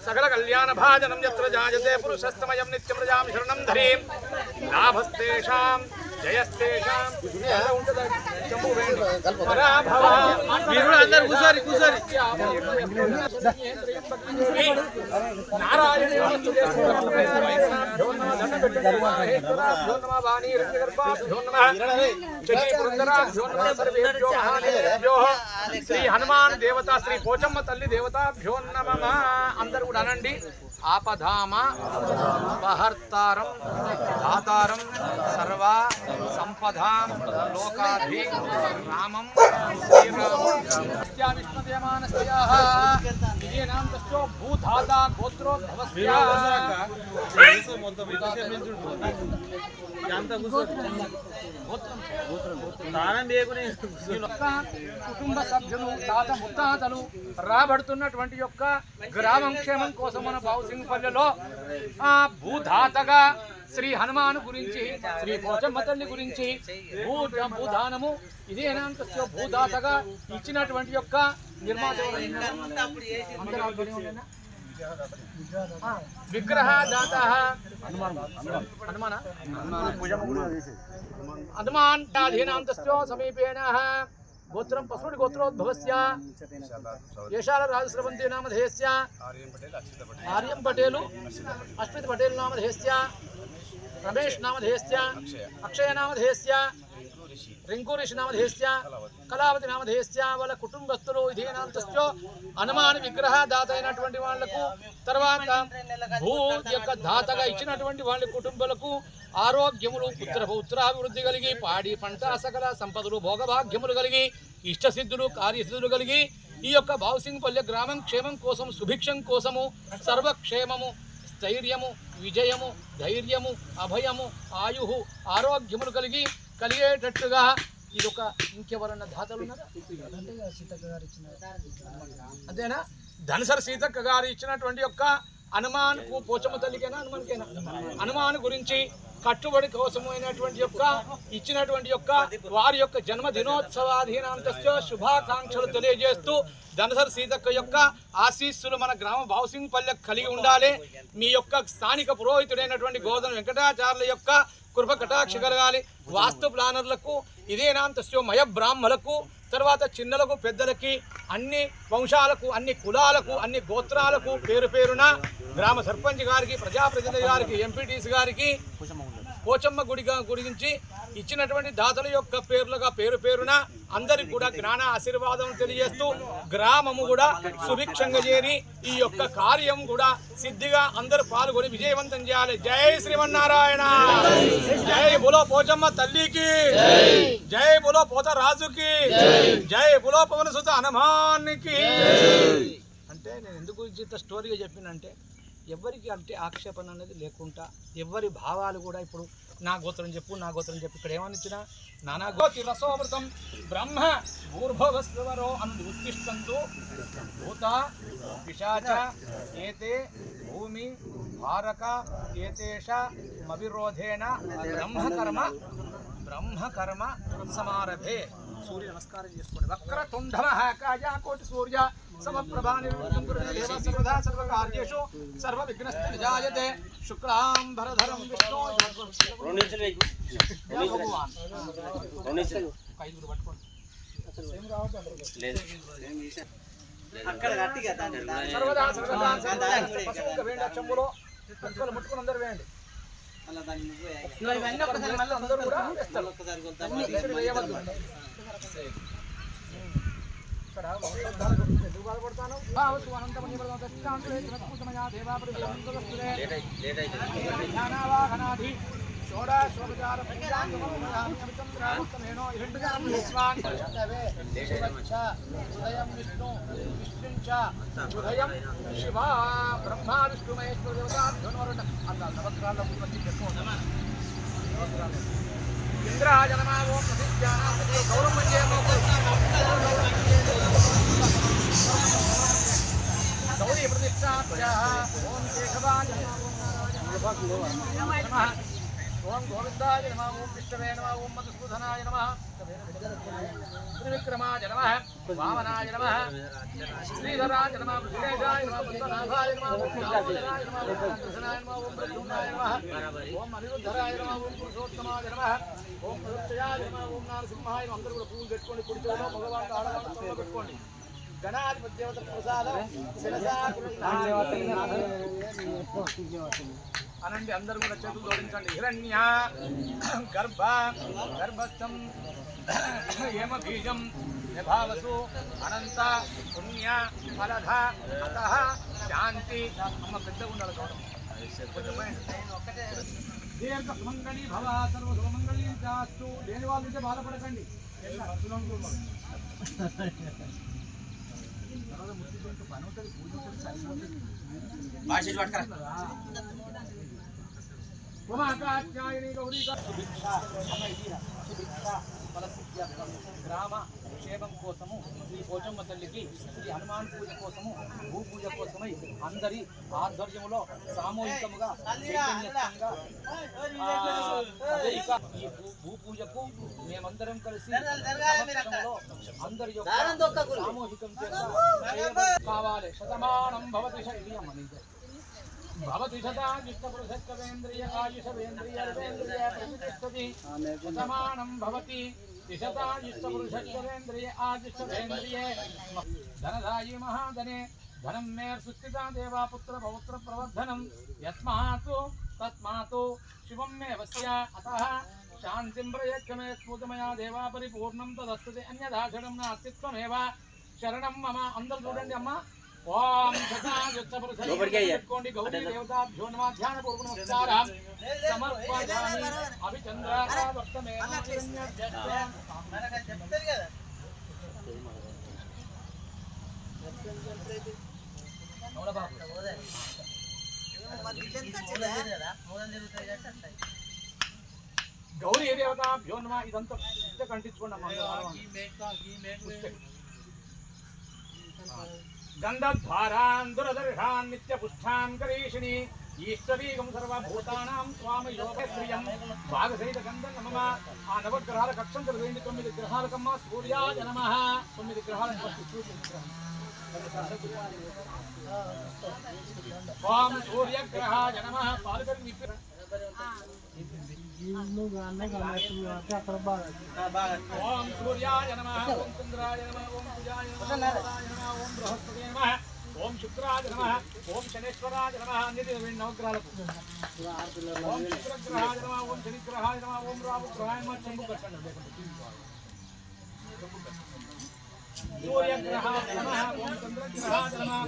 सकल कल्याण भाजनम यत्र जायते पुरुषस्तमयं नित्यं प्रजां शरणं धरीं लाभस्तेषां जयस्तेषां श्री हनुमान देवता श्री पोचम्म तल्ली देवताभ्यो नमः अंदर కూడా అనండి ఆపధామ బహర్తారం దాతారం సర్వ సంపదాం లోకాధి రామం శ్రీరామం సత్య విష్ణుదేమానస్యాః ఇదేనాం తస్యో భూధాతా గోత్రో భవస్యాః మొత్తం కుటుంబ సభ్యులు తాత ముత్తాతలు రాబడుతున్నటువంటి యొక్క గ్రామం క్షేమం కోసం మన బావుసింగపల్లెలో భూధాతగా శ్రీ హనుమాను గురించి శ్రీ పోచమ్మ తల్లి గురించి భూదానము ఇదేనంత భూదాతగా ఇచ్చినటువంటి యొక్క నిర్మాత విగ్రహ దాత హనుమాన్ అధీనాంతస్య సమీపేన గోత్రం పశుడి గోత్రోద్భవస్య యశాల రాజశ్రవంతి నామధేయస్య ఆర్యం పటేలు అశ్విత్ పటేల్ నామధేయస్య రమేష్ నామధేయస్య అక్షయ నామధేయస్య రింకు ऋषि నామధేయస్య కళావతి నామధేయస్య వాళ్ళ కుటుంబస్తులు ఇదేనాంతస్య హనుమాన్ విగ్రహ దాత అయినటువంటి వాళ్లకు తర్వాత భూ యొక్క దాతగా ఇచ్చినటువంటి వాళ్ళ కుటుంబాలకు ఆరోగ్యములు పుత్ర పౌత్రాభివృద్ధి కలిగి పాడి పంట సకల సంపదలు భోగభాగ్యములు కలిగి ఇష్టసిద్ధులు కార్యసిద్ధులు కలిగి ఈ యొక్క బావుసింగపల్లె గ్రామం క్షేమం కోసం సుభిక్షం కోసము సర్వక్షేమము స్థైర్యము విజయము ధైర్యము అభయము ఆయు ఆరోగ్యములు కలిగేటట్టుగా ఇది ఒక ఇంకెవరన్నా దాతలు ఉన్నారా అంతేనా ధనసరి సీతక్క గారు ఇచ్చినటువంటి యొక్క హనుమాన్ కు పోచమ్మ తల్లికైనా హనుమాన్కైనా హనుమాన్ గురించి కట్టుబడి కోసమైనటువంటి యొక్క ఇచ్చినటువంటి యొక్క వారి యొక్క జన్మదినోత్సవాధీనాంతస్య శుభాకాంక్షలు తెలియజేస్తూ ధనసరి సీతక్క యొక్క ఆశీస్సులు మన గ్రామ బావుసింగపల్లె కలిగి ఉండాలి. మీ యొక్క స్థానిక పురోహితుడైనటువంటి గోధన వెంకటాచార్యుల యొక్క కృప కటాక్ష కలగాలి. వాస్తు ప్లానర్లకు ఇదేనాంతస్యో మయ బ్రాహ్మలకు తర్వాత చిన్నలకు పెద్దలకి అన్ని వంశాలకు అన్ని కులాలకు అన్ని గోత్రాలకు పేరు పేరున గ్రామ సర్పంచ్ గారికి ప్రజాప్రతినిధి గారికి ఎంపీటీసీ గారికి పోచమ్మ గుడి గురించి ఇచ్చినటువంటి దాతల యొక్క పేర్లుగా పేరు పేరున అందరికి కూడా జ్ఞాన ఆశీర్వాదం తెలియజేస్తూ గ్రామము కూడా సుభిక్షంగా చేరి ఈ యొక్క కార్యం కూడా సిద్ధిగా అందరూ పాల్గొని విజయవంతం చేయాలి. జై శ్రీమన్నారాయణ, జై బులో పోచమ్మ తల్లికి, జై బులో పోత రాజుకి, జై బులో పవన సుత హనుమానికి. అంటే నేను ఎందుకు ఇంత స్టోరీగా చెప్పినంటే ఎవరికి అంటే ఆక్షేపణ అనేది లేకుండా ఎవరి భావాలు కూడా ఇప్పుడు నా గోత్రం చెప్పు నా గోత్రం చెప్పు ఇక్కడ ఏమనిచ్చినా నానా గోతి రసోమృతం బ్రహ్మ భూర్భవస్వరో అను ఉత్తిష్టంతు భూత పిశాచ ఏతే భూమి భారక ఏతేష మవిరోధేన బ్రహ్మకర్మ సమారభే. సూర్య నమస్కారం చేసుకోండి. వక్రతుండ మహాకాయ కోటి సూర్య సమప్రభా నిర్విఘ్నం కురుతే సర్వదా సర్వకార్యేషు సర్వవిఘ్నస్య నిజాయతే. శుక్లాంబరధరం విష్ణు ఐదుగురు పట్టుకోండి. సర్వదా సర్వదా పశువుగా వేయండి. అక్షంబులో ముక్కలు ముట్టుకుని అందరూ వేయండి. అందరూ కూడా వేయవద్దు. ఇక్కడ ఎందుకు బాధపడతాను? హృదయం శివ బ్రహ్మ విష్ణు మహేశ్వర దేవత నవగ్రహాల్లో ఇంద్రాజనమావో గౌరవం गौरी प्रतिष्ठाभ्याः ओम केशवाय नमः ओम गोविंदाय नमः ओम विष्णवे नमः ओम मधुसूदनाय नमः त्रिविक्रमाय नमः वामनाय नमः श्रीधराय नमः विघ्नेशाय नमः पद्मनाभाय नमः ओम राजाय नमः ओम कृष्णाय नमः ओम प्रद्युम्नाय नमः ओम अनिरुद्धराय नमः ओम पुरुषोत्तमाय नमः ओम प्रदक्षयाय नमः ओम नारसिंहाय नमः అందరూ కూడా పూలు పెట్టుకోండి కుడిచేలో భగవాన్ ఆడవాళ్ళతో పెట్టుకోండి గణాధిపతి దేవత ప్రసాదం శిరసా అనండి అందరూ కూడా చేతులు జోడించండి హిరణ్య గర్భ గర్భస్థం హేమ బీజం నిభావసు అనంత పుణ్య ఫలధ అతః శాంతి అమ్మ పెద్దగా ఉండాలి గౌరవం దీర్ఘ సుమంగళి భవ సర్వ సుమంగళి చాస్తు లేని వాళ్ళ నుంచి బాధపడకండి ఉమాకాత్యాయని గౌరీ గ్రామ క్షేమం కోసము శ్రీ పోచమ్మ తల్లికి శ్రీ హనుమాన్ పూజ కోసము భూ పూజ కోసమై అందరి ఆధ్వర్యములో సామూహికముగా చైతన్యంగా ఈ భూ పూజకు మేమందరం కలిసి అందరి యొక్క సామూహికం కావాలి శతమానం భవతి भवति सदा जिष्टपुरुषत्वेन्द्रिय आयुषवेन्द्रिय प्रतिष्ठति शतमानं भवति दिशता जिष्टपुरुषत्वेन्द्रिय आयुषवेन्द्रिय धनदायि महाधने धनं मे सुस्थिता देवा पुत्र पौत्र प्रवर्धनं यस्मात् तस्मात् शिवं मे वस्य अतः शान्तिं प्रयच्छ मे स्फूर्तिमया देवा परिपूर्णं तदस्तुते अन्यथा शरणं नास्तित्वमेव शरणं मम अंदर చూడండి అమ్మ ओम गौरी देवताभ्यो नमः ध्यान पूर्वक नमस्कारः समर्पयामि अभिचन्द्रावर्तमे गौरी देवताभ्यो नमः इदंत कंटिंचुकोंडम्मा गंधद्वारान् दुरदर्शान् नित्यपुष्ठान् करीषिणि ईश्वरीगं सर्वभूतानां स्वामयोगप्रियं भागसहित गंधं नमः आ नवग्रहाల కక్షం కలిగింది 9 గ్రహాలకమ్మ సూర్యాయ నమః 9 గ్రహాలకు ఓం సూర్యగ్రహాయ నమః పాలకరి విప్ర ओम सूर्याय नमः ओम चंद्राय नमः ओम कुजाय नमः ओम बृहस्पति नमः ओम शुक्राय नमः ओम शनेश्वराय नमः अन्य नवग्रहाలకు ओम शुक्रग्रहाय नमः ओम शनिग्रहाय नमः ओम राहुग्रहाय नमः चंबु कట్టండి सूर्यग्रहाय नमः ओम चंद्रग्रहाय नमः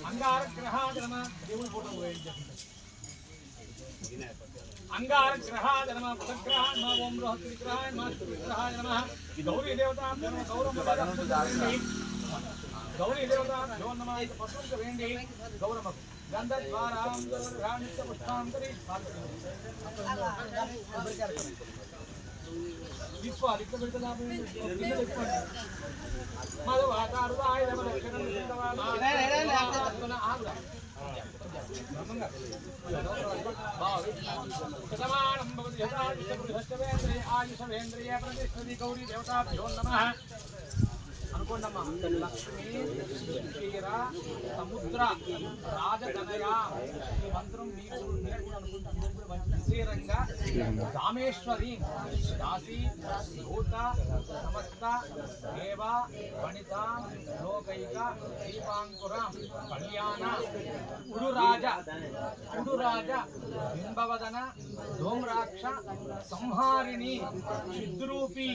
अंगारग्रहाय नमः దేవుని ఫోటో వేయండి अंगारग्रहाय नमः बुधग्रहाय नमः ओम बृहस्पतिग्रहाय नमः शुक्रग्रहाय नमः गौरी देवता गौरी देवता जो नमः पशुन वेंडी गौरम गंधद्वारां दुर्गानित्य पुष्पांतरी विश्वालिक बिडला मधुवातारुदाय नमः लक्षणं शतमानं भवति यथायुषवेन्द्रिय आयुषवेन्द्रिय प्रतिष्ठति गौरी देवताभ्यो नमः అనుకోండమ్మా లక్ష్మీ క్షీర సముద్ర రాజధనయ ఈ మంత్రం మీకు శ్రీరంగ రామేశ్వరి దాసి భూత సమస్త దేవ వనిత లోకైక దీపాంకుర కళ్యాణ ఉడురాజ బింబవదన ధూమ్రాక్ష సంహారిణి సిద్ధరూపి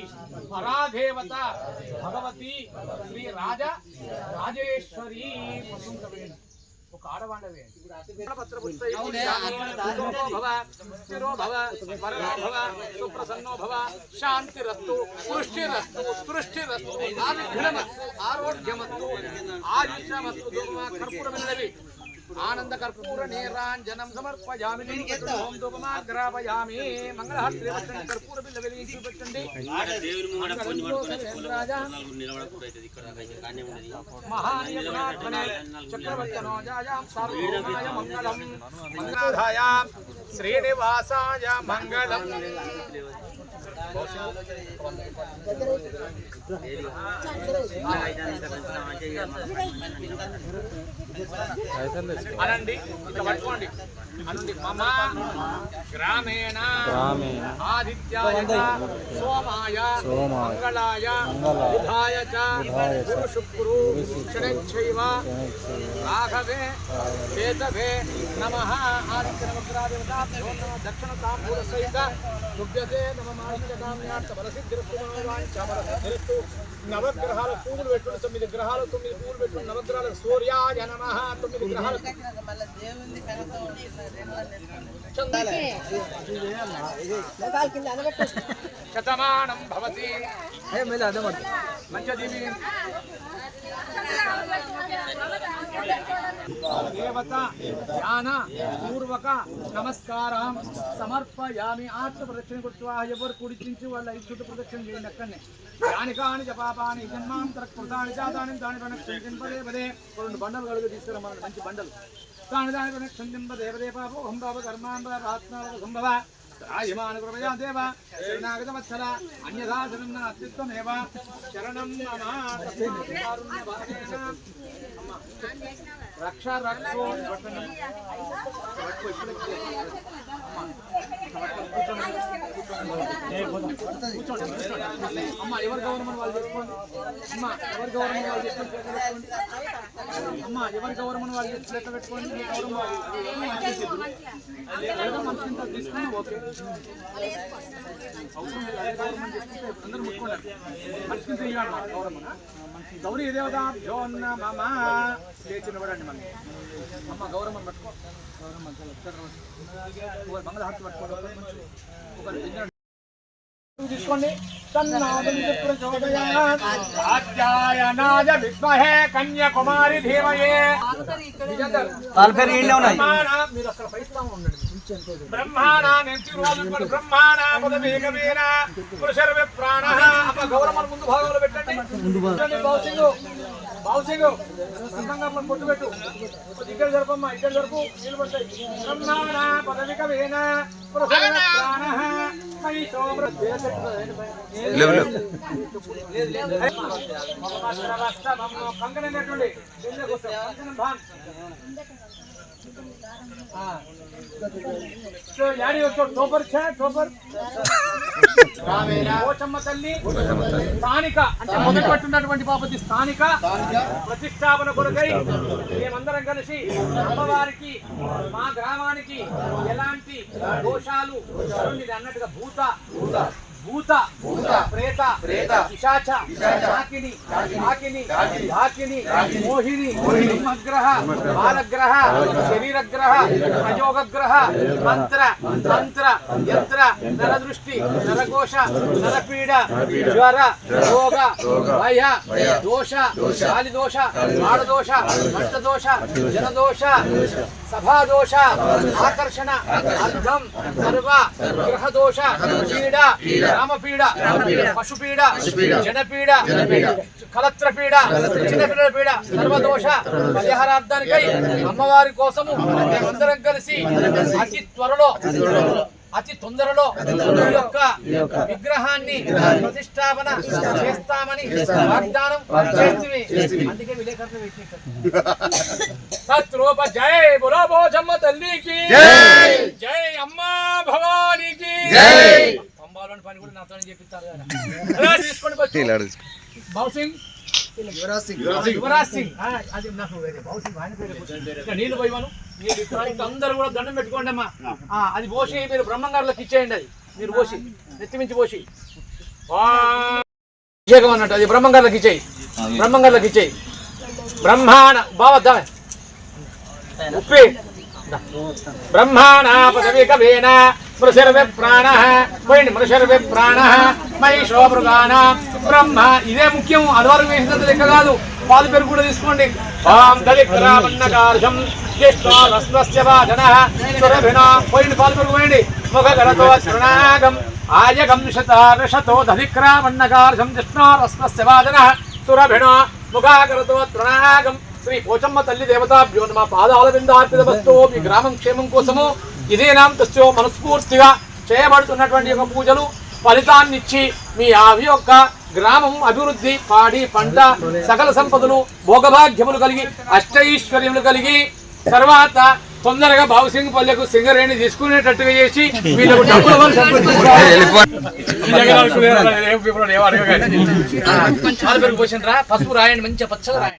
పరాదేవత భగవతి శ్రీ రాజేశ్వరి ఒక ఆడవాండవే సుప్రసన్నో భవ శాంతిరస్తు పుష్టిరస్తు సృష్టిరస్తు ఆరోగ్యమస్తు ఆయుష్యమస్తు కర్పూరమిన్నవి ఆనంద కర్పూర నీరాంజనం సమర్పయామి. ఓం ధూపమాగ్రాపయామి. మంగళహారతి పెట్టండి, కర్పూర బిల్ల వెలిగించి పెట్టండి. మహానియమనాత్మనే చక్రవర్తనోజాయాం సార్వభౌమాయ మంగళం. మంగళాయ శ్రీనివాసాయ మంగళం. అనండి, ఇట్లా పట్టుకోండి అనండి. మమ గ్రామేణ ఆదిత్యాయ సోమాయ మంగళాయ బుధాయ చ గురు శుక్రు శనిశ్చైవ రాఘవే కేతవే నమః. ఆదిత్య నమగ్రాదేవతాభ్యో నమః. దక్షిణ తాంబూల సహిత దుభ్యతే నమమాణిక్యకామ్యార్థ బలసిద్ధిరస్తు. నవగ్రహాల పువ్వులు పెట్టుడు 9 గ్రహాలు 9 పువ్వులు పెట్టుడు. నవగ్రహాల సూర్యాయ నమః 9 గ్రహాలు. శతమానం భవతి. మంచదీవి దేవత ధ్యాన పూర్వక నమస్కారం సమర్పయామి. ఆత్మ ప్రదక్షిణ కృత్వా ఎవరు కుడిచించి వాళ్ళ చుట్టూ ప్రదక్షిణ చేయండి. అక్కడనే యానికాని జపాపాని జన్మాంతర కృతాని దాని దాని ప్రదక్షిణ పదే పదే 2 బండలు కడుగు తీసుకురా. మన మంచి బండలు దాని దాని ప్రదక్షిణ దేవదే పాపో హంభవ కర్మాంబ ఆత్మావ సంభవ రాయమాన కృపయా దేవ శరణాగతవత్సల అన్యథా శరణం అత్యుత్తమేవ శరణం మమ. రక్ష రక్షో అమ్మ ఎవరు గవర్నమెంట్ వాళ్ళు చేసుకోండి. అమ్మ ఎవరు గవర్నమెంట్ వాళ్ళు చేసుకొని అమ్మ ఎవరు గవర్నమెంట్ వాళ్ళు చేసి లెక్క పెట్టుకోండి. మనిషి తీసుకుని ఓకే అవసరం లేదు. అదే గవర్నమెంట్ చేసుకుంటే అందరూ ముట్టుకోండి. మనిషిని చేయాలి గౌరవం. గౌరీ దేవతాభ్యో నమః. లేచి నిలబడండి. మనం అమ్మ గౌరవం పట్టుకో. గౌరవం మంగళహారతి పట్టుకోండి. తీసుకోండి. ఆధ్యాయనాయ విద్మహే కన్యాకుమారి ధీమహే. మీరు అక్కడ ప్రయత్నం ఉండండి. బ్రహ్మాణా బ్రహ్మాణా పదవేగవేన పురుషర్వే ప్రాణ. అమ్మ గౌరవం ముందు భాగంలో పెట్టండి. బావుసింగ్ బ్రహ్మంగా పొట్టు పెట్టు. ఇక్కడ జరపమ్మా, ఇక్కడ జరుపు. నీళ్ళు పడతాయి. బ్రహ్మాణా పదవికవేన పురుషర్వే ప్రాణ. కంకణం కట్టండి. పోచమ్మ తల్లి స్థానిక అంటే మొదటి పట్టున్నటువంటి పాపతి స్థానిక ప్రతిష్టాపన కొరకై మేమందరం కలిసి అమ్మవారికి మా గ్రామానికి ఎలాంటి దోషాలు అన్నట్టుగా భూత భూత ప్రేత పిశాచ శాకిని ఢాకిని మోహిని బ్రహ్మగ్రహ బాలగ్రహ శరీరగ్రహ ప్రయోగగ్రహ మంత్ర తంత్ర యంత్ర నరదృష్టి నరకోశ నరపీడ జ్వర రోగ భయ దోష గాలిదోష ఆడదోష నష్టదోష జనదోష సభాదోష ఆకర్షణ అర్థం సర్వ గ్రహదోష పీడ రామపీడ పశుపీడ జనపీడ కలత్రపీడ చిన్నపిల్లల పీడ సర్వదోష పరిహారార్థానికై అమ్మవారి కోసము మేమందరం కలిసి అతి తొందరలో ఈ యొక్క విగ్రహాన్ని ప్రతిష్టాపన చేస్తామని వాగ్దానం చేస్తుంది. అందుకే విలేకరులు తత్రూప జై బోలో పోచమ్మ తల్లికి జై అమ్మా భవానికి పంబాలోని పని కూడా నాతో చెప్పిస్తారు కదా. తీసుకోండి బావుసింగ్ యువరాజ్ సింగ్. అది నాకు బావుసింగ్ ఆయన పేరు. నీళ్ళు పోయివాను. అందరూ కూడా దండం పెట్టుకోండి అమ్మా. అది పోసి మీరు బ్రహ్మంగారులకు ఇచ్చేయండి. అది మీరు పోసి నెత్తిమించి పోసి అభిషేకం అన్నట్టు అది బ్రహ్మంగారులకు ఇచ్చేయి. బ్రహ్మంగారులకు ఇచ్చేయి. బ్రహ్మాణ బావద్దా ఉప్పి బ్రహ్మాణా పదవికవేన మృషర్వే ప్రాణ పోయింది. మృషర్వే ప్రాణ మహిషో మృగాణ బ్రహ్మ. ఇదే ముఖ్యం. అదివరకు వేసినంత లెక్క కాదు. పాలు పెరుగు కూడా తీసుకోండి. దళిత్రామన్నకార్షం జ్యేష్ఠోరస్వస్య వాజనః సురభినో పోయింది పాల్గొని పోయింది ముఖగరతో తృణాగం ఆయగం శతారశతో దధిక్రామన్నకార్షం జిష్ణోరస్వస్య వాజనః సురభినో ముఖాగరతో తృణాగం శ్రీ పోచమ్మ తల్లి దేవతాభ్యో నమ పాదాల బిందార్పిత వస్తు మీ గ్రామం క్షేమం కోసము ఇదే నామస్తో మనస్ఫూర్తిగా చేయబడుతున్నటువంటి యొక్క పూజలు ఫలితాన్నిచ్చి మీ ఆవి యొక్క గ్రామం అభివృద్ధి పాడి పంట సకల సంపదలు భోగభాగ్యములు కలిగి అష్టైశ్వర్యములు కలిగి తర్వాత తొందరగా బాబుసింగ్ పల్లెకు సింగరేణి తీసుకునేటట్టుగా చేసి వీళ్ళకు డబ్బులు పోసిన పసుపు రాయండి మంచిగా పచ్చగా రాయండి.